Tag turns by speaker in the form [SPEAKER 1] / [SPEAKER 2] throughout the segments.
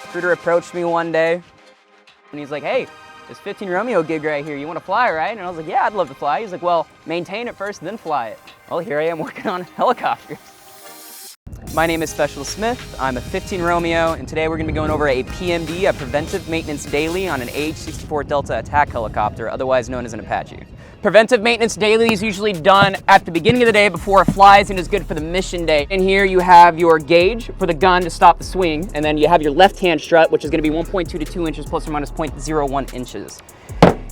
[SPEAKER 1] Recruiter approached me one day and he's like, hey, this 15 Romeo gig right here, you want to fly, right? And I was like, yeah, I'd love to fly. He's like, well, maintain it first, then fly it. Well, here I am working on helicopters. My name is Specialist Smith. I'm a 15 Romeo, and today we're going to be going over a PMD, a Preventive Maintenance Daily, on an AH-64 Delta attack helicopter, otherwise known as an Apache. Preventive Maintenance Daily is usually done at the beginning of the day before it flies and is good for the mission day. In here you have your gauge for the gun to stop the swing, and then you have your left-hand strut, which is going to be 1.2 to 2 inches plus or minus 0.01 inches.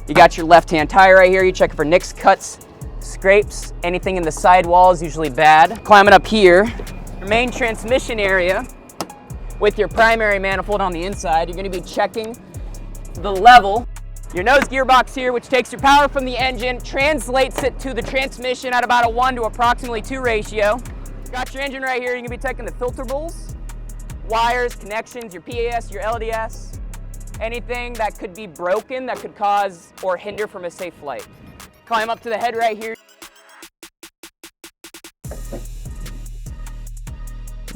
[SPEAKER 1] You got your left-hand tire right here. You check for nicks, cuts, scrapes. Anything in the sidewall is usually bad. Climbing up here, your main transmission area with your primary manifold on the inside, you're going to be checking the level. Your nose gearbox here, which takes your power from the engine, translates it to the transmission at about a 1 to approximately 2 ratio. Got your engine right here. You're going to be checking the filter bowls, wires, connections, your PAS, your LDS, anything that could be broken that could cause or hinder from a safe flight. Climb up to the head right here.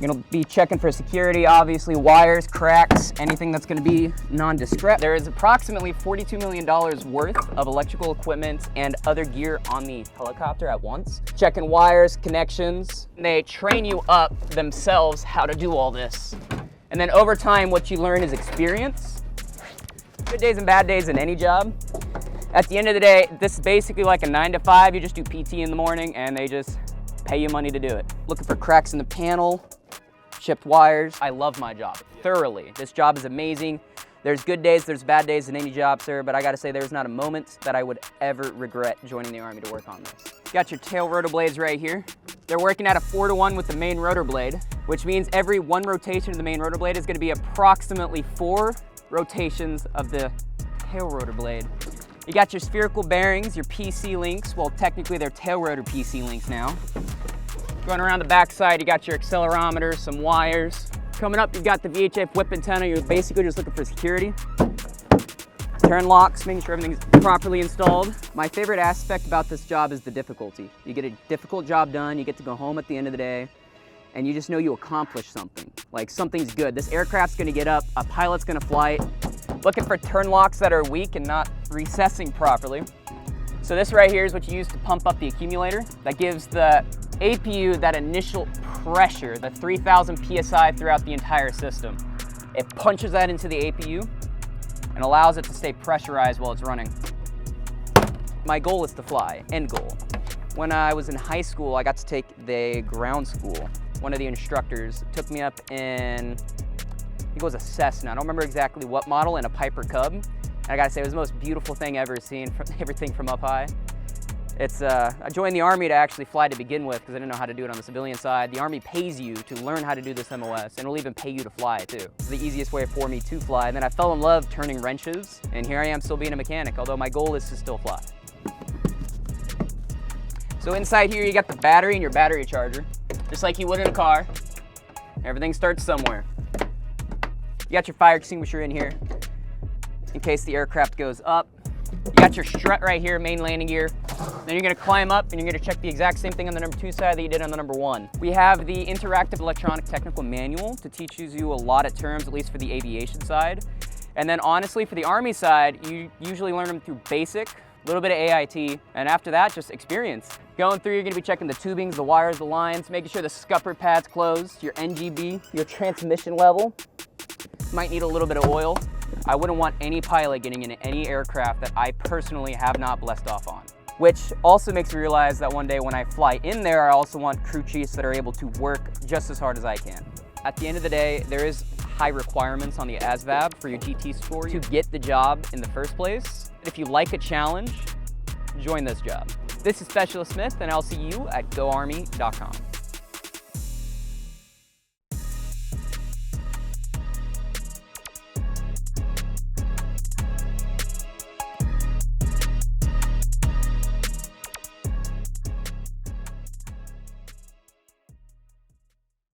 [SPEAKER 1] You're going to be checking for security, obviously wires, cracks, anything that's going to be nondescript. There is approximately $42 million worth of electrical equipment and other gear on the helicopter at once. Checking wires, connections. They train you up themselves how to do all this. And then over time, what you learn is experience. Good days and bad days in any job. At the end of the day, this is basically like a 9 to 5. You just do PT in the morning and they just pay you money to do it. Looking for cracks in the panel, chipped wires. I love my job thoroughly. This job is amazing. There's good days, there's bad days in any job, sir, but I gotta say there's not a moment that I would ever regret joining the Army to work on this. You got your tail rotor blades right here. They're working at a 4 to 1 with the main rotor blade, which means every 1 rotation of the main rotor blade is gonna be approximately 4 rotations of the tail rotor blade. You got your spherical bearings, your PC links. Well, technically they're tail rotor PC links now. Going around the back side, you got your accelerometer, some wires. Coming up, you've got the VHF whip antenna. You're basically just looking for security. Turn locks, making sure everything's properly installed. My favorite aspect about this job is the difficulty. You get a difficult job done, you get to go home at the end of the day, and you just know you accomplished something. Like something's good. This aircraft's gonna get up, a pilot's gonna fly it. Looking for turn locks that are weak and not recessing properly. So this right here is what you use to pump up the accumulator. That gives the APU that initial pressure, the 3,000 PSI throughout the entire system. It punches that into the APU and allows it to stay pressurized while it's running. My goal is to fly, end goal. When I was in high school, I got to take the ground school. One of the instructors took me up in, I think it was a Cessna. I don't remember exactly what model, in a Piper Cub. And I gotta say, it was the most beautiful thing ever seen, from everything from up high. I joined the Army to actually fly to begin with because I didn't know how to do it on the civilian side. The Army pays you to learn how to do this MOS, and it'll even pay you to fly too. It's the easiest way for me to fly. And then I fell in love turning wrenches, and here I am still being a mechanic, although my goal is to still fly. So inside here, you got the battery and your battery charger, just like you would in a car. Everything starts somewhere. You got your fire extinguisher in here in case the aircraft goes up. You got your strut right here, main landing gear. Then you're gonna climb up and you're gonna check the exact same thing on the number 2 side that you did on the number 1. We have the interactive electronic technical manual to teach you a lot of terms, at least for the aviation side. And then honestly, for the Army side, you usually learn them through basic, a little bit of AIT, and after that, just experience. Going through, you're gonna be checking the tubings, the wires, the lines, making sure the scupper pad's closed, your NGB, your transmission level. Might need a little bit of oil. I wouldn't want any pilot getting into any aircraft that I personally have not blessed off on. Which also makes me realize that one day when I fly in there, I also want crew chiefs that are able to work just as hard as I can. At the end of the day, there is high requirements on the ASVAB for your GT score to get the job in the first place. If you like a challenge, join this job. This is Specialist Smith, and I'll see you at GoArmy.com.